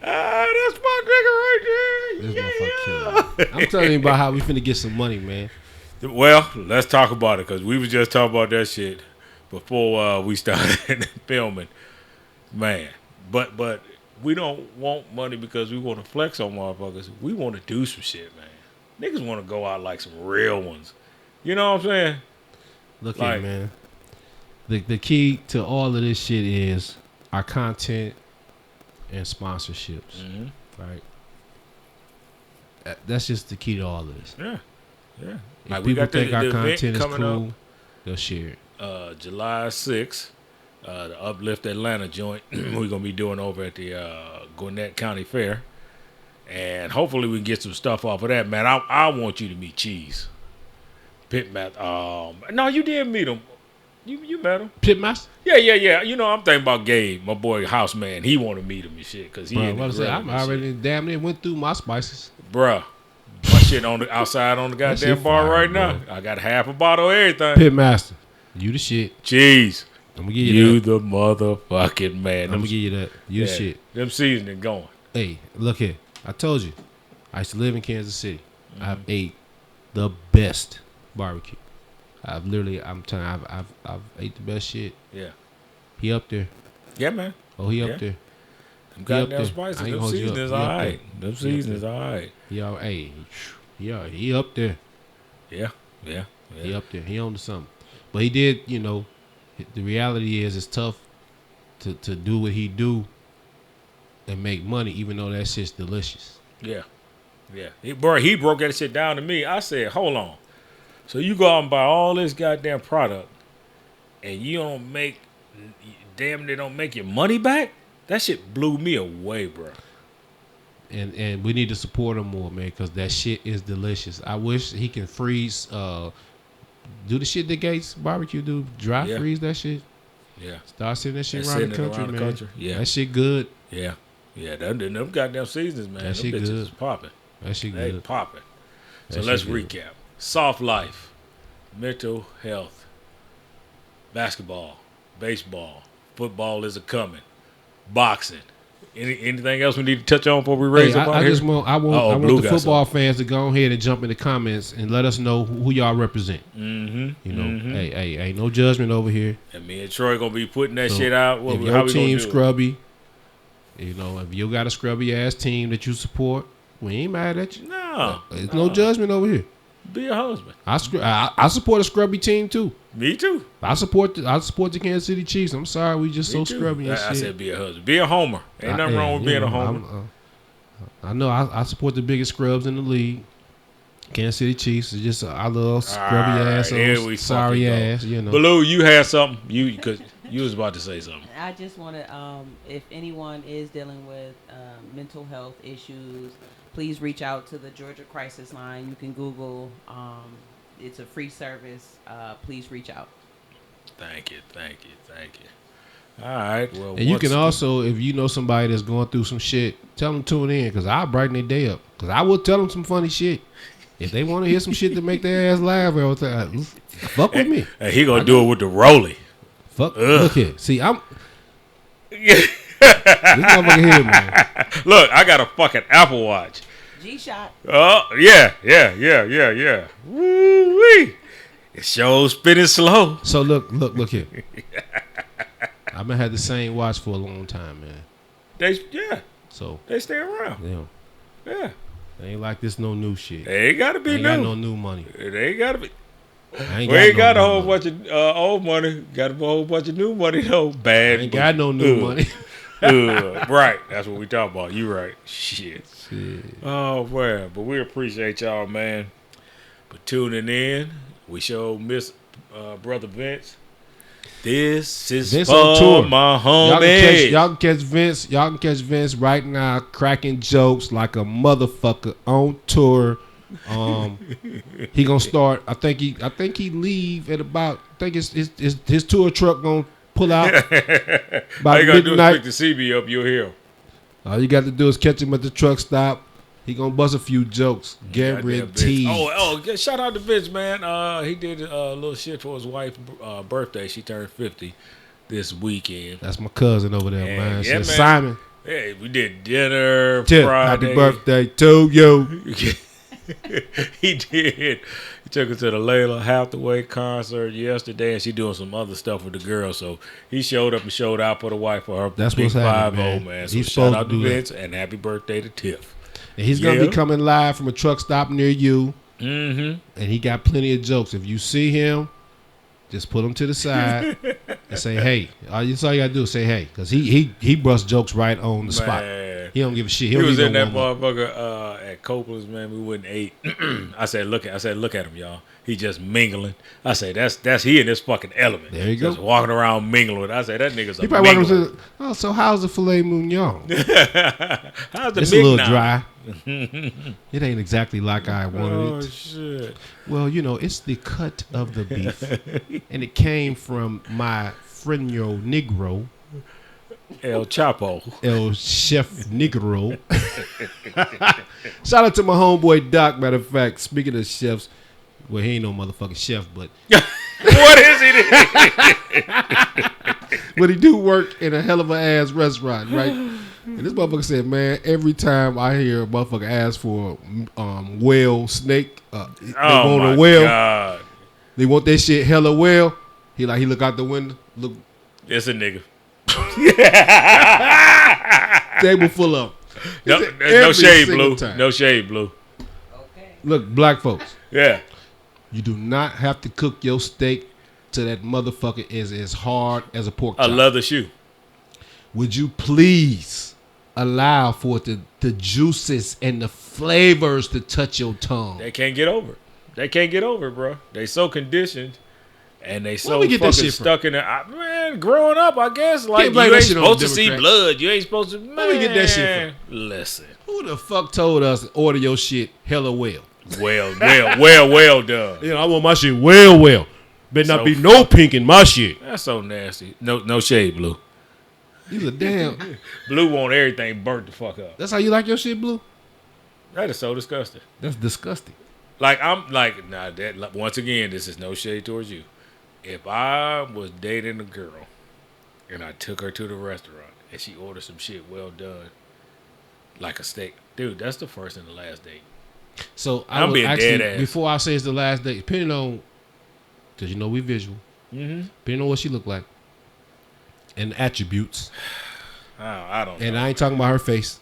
That's my nigga right there. Yeah. I'm telling you about how we finna get some money, man. Well, let's talk about it because we was just talking about that shit before we started filming, man. But we don't want money because we want to flex on motherfuckers. We want to do some shit, man. Niggas want to go out like some real ones. You know what I'm saying? Look here, man. The key to all of this shit is our content and sponsorships, right? That's just the key to all of this. Yeah. If like people think our content is cool, they'll share it. July 6th, the Uplift Atlanta joint we're going to be doing over at the Gwinnett County Fair. And hopefully we can get some stuff off of that, man. I want you to meet Cheese. Pitmaster. No, you did meet him. You met him. Pitmaster? Yeah. You know, I'm thinking about Gabe, my boy Houseman. He want to meet him and shit because he I'm already damn near went through my spices. Bruh. My shit outside on the goddamn bar fire, right now. Bro. I got half a bottle of everything. Pitmaster. You the shit. Cheese. I'm gonna give you the motherfucking man. I'm gonna give you that. You the shit. Them seasoning going. Hey, look here. I told you. I used to live in Kansas City. I've ate the best barbecue. I've ate the best shit. Yeah. He up there. Yeah, man. Oh, he Yeah. up there. Them He up goddamn there. spices. I ain't Them hold you up. seasonings He all up there. right. Them He up seasonings there. all right. He up there. Yeah. He up there. He on to something. But he did, the reality is it's tough to do what he do and make money, even though that shit's delicious. Yeah. He broke that shit down to me. I said, hold on. So you go out and buy all this goddamn product and you don't make, damn, they don't make your money back? That shit blew me away, bro. And we need to support him more, man, because that shit is delicious. I wish he can freeze, do the shit that Gates Barbecue do, freeze that shit. Yeah. Start sending that shit And around the sending it country, around the man. country. Yeah. That shit good. Yeah. Them goddamn seasonings, man. That Them shit bitches good. is popping. That shit They good. popping. So That let's shit good. recap. Soft life, mental health, basketball, baseball, football is a coming, boxing. Anything else we need to touch on before we raise up I on here? just want I want Blue the got football fans to go ahead and jump in the comments and let us know who y'all represent. Mm-hmm. Hey, ain't no judgment over here. And me and Troy gonna be putting that So, shit out. If How your we gonna team do it? scrubby, if you got a scrubby ass team that you support, we ain't mad at you. No, There's no judgment over here. be a husband. I support a scrubby team too. Me too. I support the Kansas City Chiefs. I'm sorry, we just Me so too. scrubby and I shit. said be a husband. Be a homer. Ain't nothing wrong with being a homer. I know I support the biggest scrubs in the league. Kansas City Chiefs is just I love scrubby ass, here we sorry fucking go. ass. Baloo, you had something. Because you was about to say something. I just want to, if anyone is dealing with mental health issues, please reach out to the Georgia Crisis Line. You can Google. It's a free service. Please reach out. Thank you. All right. Well, And you can also, if you know somebody that's going through some shit, tell them tune in because I'll brighten their day up. Because I will tell them some funny shit. If they want to hear some shit to make their ass laugh all the time, fuck with me. And he gonna do it with the Rolly. Fuck. Look here. See, I'm. This motherfucker here, man. Look, I got a fucking Apple Watch. G-Shot. Oh yeah. Woo-wee. It shows spinning slow. So look here. I've been had the same watch for a long time, man. They stay around. Yeah. They ain't like this no new shit. They ain't gotta be ain't new. got no new money. They ain't gotta be. I ain't We ain't got no a new whole money. bunch of old money. Got a whole bunch of new money though. I Bad. ain't got no new money. Right. That's what we talking about. You right. Shit. Shit. Oh man. But we appreciate y'all, man, for tuning in. We show miss Brother Vince. This is Vince for on tour. my homie. Y'all can catch Vince. Y'all can catch Vince right now, cracking jokes like a motherfucker on tour. He gonna start. I think he leave at about. I think his tour truck gonna pull out All by you gotta do is midnight. pick the CB up. You'll hear him. All you got to do is catch him at the truck stop. He gonna bust a few jokes, guaranteed. Shout out to Vince, man. He did a little shit for his wife's birthday. She turned 50 this weekend. That's my cousin over there, Yeah, man. yeah, Said, man. Simon, Hey, we did dinner Tip, Friday. happy birthday to you. He did. He took her to the Layla Hathaway concert yesterday, and she doing some other stuff with the girls. So he showed up and showed out for the wife for her That's big what's happening, 5-0, man. man. So He's shout supposed out to to do that. Vince and happy birthday to Tiff. And he's gonna be coming live from a truck stop near you. Mm-hmm. And he got plenty of jokes. If you see him, just put him to the side and say, hey. That's all you gotta do is say, hey. Because he busts jokes right on the spot. Man. He don't give a shit. He don't was need in no that warm-up. motherfucker at Copeland's, man. We wouldn't ate. I said, look at him, y'all. He just mingling. I said, that's he in this fucking element. There you just go. walking around mingling. I said, that nigga's He a probably walking mingler. to, oh, so how's the filet mignon? How's the It's a little mignon? dry. It ain't exactly like I wanted Oh, it. shit. Well, it's the cut of the beef. And it came from my friendo Negro, El Chapo. El Chef Negro. Shout out to my homeboy Doc, matter of fact. Speaking of chefs, well, he ain't no motherfucking chef, but What is it? but he do work in a hell of a ass restaurant, right? And this motherfucker said, man, every time I hear a motherfucker ask for whale snake, they want a whale. God. They want that shit hella well. He look out the window, look. It's a nigga. Table full of. No shade, Blue. No shade, Blue. Okay. Look, black folks. Yeah. You do not have to cook your steak till that motherfucker is as hard as a pork chop. A leather shoe. Would you please allow for the juices and the flavors to touch your tongue? They can't get over it. They can't get over it, bro. They so conditioned. And they so we get that fucking shit stuck in there. Man, growing up, I guess, like, you ain't supposed to see blood. You ain't supposed to, man. Where we get that shit from? Listen. Who the fuck told us to order your shit hella well? Well done. You know, I want my shit well. Better not be no pink in my shit. That's so nasty. No shade, Blue. These are damn. Blue want everything burnt the fuck up. That's how you like your shit, Blue? That is so disgusting. That's disgusting. Like, I'm like, nah, that, once again, this is no shade towards you. If I was dating a girl and I took her to the restaurant and she ordered some shit well done, like a steak, dude, that's the first and the last date. So I'm being dead ass. Before I say it's the last date, depending on, because you know we visual, depending on what she look like and attributes. I don't know. And I ain't talking about her face.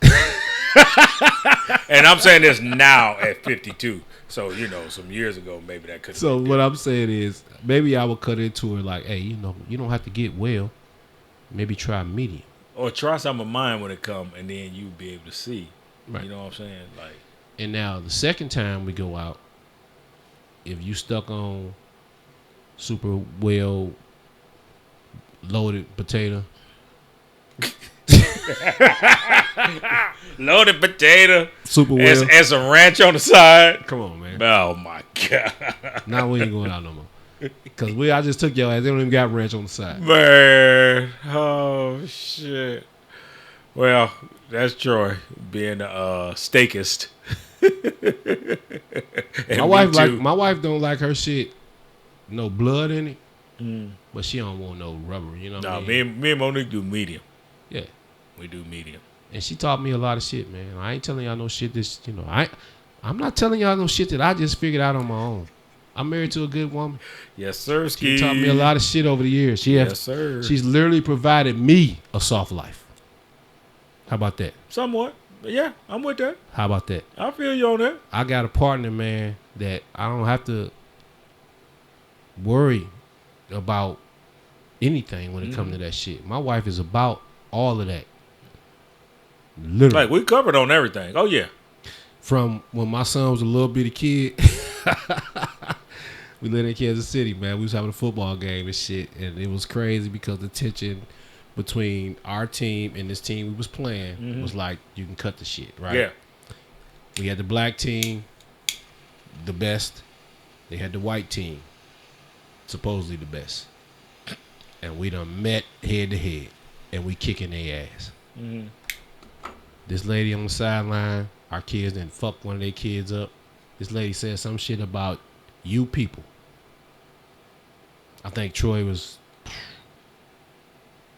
And I'm saying this now at 52. So, you know, some years ago, maybe that could. So what I'm saying is, maybe I would cut into her like, hey, you know, you don't have to get well. Maybe try medium. Or try some of mine when it come, and then you be able to see. Right. You know what I'm saying? Like. And now the second time we go out, if you stuck on super well loaded potato. Loaded potato. Super well. And some ranch on the side. Come on, man. Oh, my God. Now we ain't going out no more. Because I just took your ass. They don't even got ranch on the side. Man. Oh, shit. Well, that's Troy being a steakist. My wife don't like her shit. No blood in it. But she don't want no rubber, you know what I mean? Me and Monique do medium. Yeah. We do medium. And she taught me a lot of shit, man. I ain't telling y'all no shit I'm not telling y'all no shit that I just figured out on my own. I'm married to a good woman. Yes, sir, Ski. She taught me a lot of shit over the years. Yes, sir. She's literally provided me a soft life. How about that? Somewhat. But yeah, I'm with that. How about that? I feel you on that. I got a partner, man, that I don't have to worry about anything when it comes to that shit. My wife is about all of that. Literally. Like, we covered on everything. Oh, yeah. From when my son was a little bitty kid. We lived in Kansas City, man. We was having a football game and shit. And it was crazy because the tension between our team and this team we was playing was like, you can cut the shit, right? Yeah. We had the black team, the best. They had the white team, supposedly the best. And we done met head to head. And we kicking their ass. This lady on the sideline, our kids didn't fuck one of their kids up. This lady said some shit about you people. I think Troy was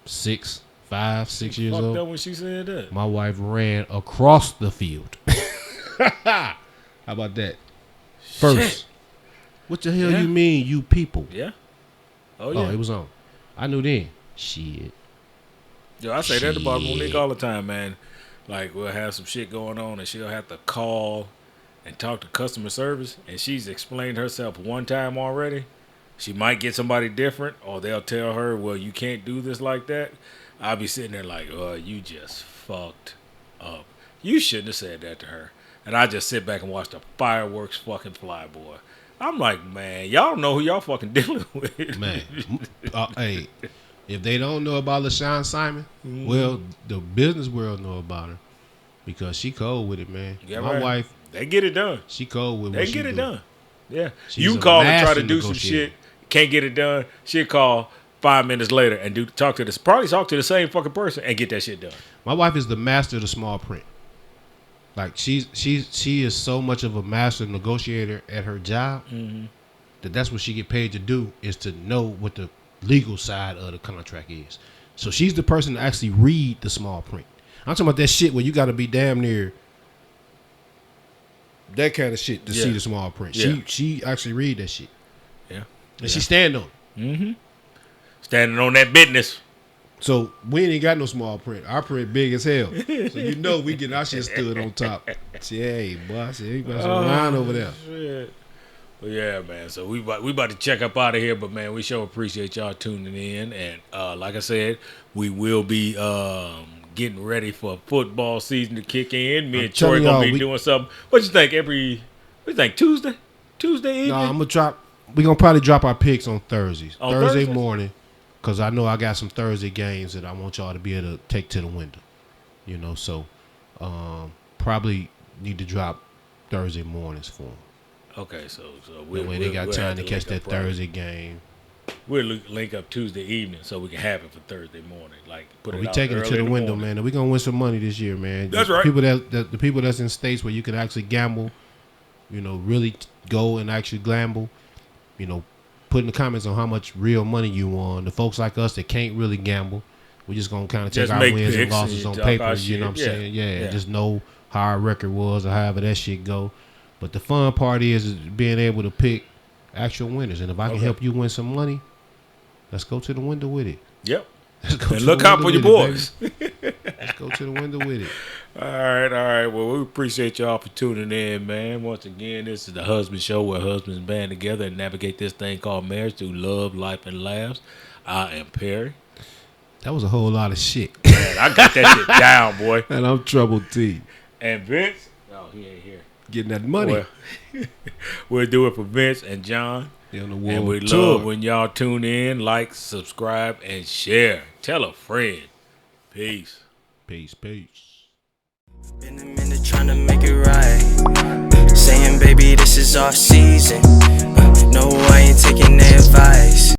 6 years old. Fucked up when she said that. My wife ran across the field. How about that? First. Shit. What the hell you mean, you people? Yeah. Oh, yeah. Oh, it was on. I knew then. Shit. Yo, I say that about Monique all the time, man. Like, we'll have some shit going on, and she'll have to call and talk to customer service, and she's explained herself one time already. She might get somebody different, or they'll tell her, well, you can't do this like that. I'll be sitting there like, oh, you just fucked up. You shouldn't have said that to her. And I just sit back and watch the fireworks fucking fly, boy. I'm like, man, y'all don't know who y'all fucking dealing with. Man, hey, if they don't know about LaShawn Simon, well, the business world know about her because she cold with it, man. Yeah, my wife, they get it done. She cold with they what get she it do. done. Yeah, She's you call and try to do some shit, can't get it done. She'll call 5 minutes later and talk to the same fucking person and get that shit done. My wife is the master of the small print. Like she is so much of a master negotiator at her job that's what she get paid to do is to know what the legal side of the contract is. So she's the person to actually read the small print. I'm talking about that shit where you got to be damn near that kind of shit to see the small print. Yeah. She actually read that shit. Yeah. And she stand on it. Mm-hmm. Standing on that business. So we ain't got no small print. Our print big as hell. So you know we get our shit stood on top. Say, hey, boy, I said, you got some line over there. Shit. Well, yeah, man. So we about to check up out of here, but man, we sure appreciate y'all tuning in. And like I said, we will be getting ready for football season to kick in. Me and Troy gonna be doing something. What you think? What you think? Tuesday evening? No, we gonna probably drop our picks on Thursdays. On Thursday Thursdays? morning. Because I know I got some Thursday games that I want y'all to be able to take to the window. You know, so probably need to drop Thursday mornings for them. Okay, so they got time to catch that Thursday game. We'll link up Tuesday evening so we can have it for Thursday morning. Like we taking it to the window, man. And we gonna win some money this year, man. That's right. The people that's in states where you can actually gamble, you know, really go and actually gamble, you know. Put in the comments on how much real money you won. The folks like us that can't really gamble, we just gonna kind of take our wins and losses on paper. You know what I'm saying? Yeah, just know how our record was or however that shit go. But the fun part is being able to pick actual winners. And if I can help you win some money, let's go to the window with it. Yep. And look out for your boys. Let's go to the window with it. All right. Well, we appreciate y'all for tuning in, man. Once again, this is the Hus-Band Show where husbands band together and navigate this thing called marriage through love, life, and laughs. I am Perry. That was a whole lot of shit. Man, I got that shit down, boy. And I'm Trouble T. And Vince? No, he ain't here. Getting that money. Well, we'll do it for Vince and John. On the and we love when y'all tune in, like, subscribe, and share. Tell a friend. Peace. Peace. Been a minute trying to make it right. Saying, baby, this is our season. No, I ain't taking their advice.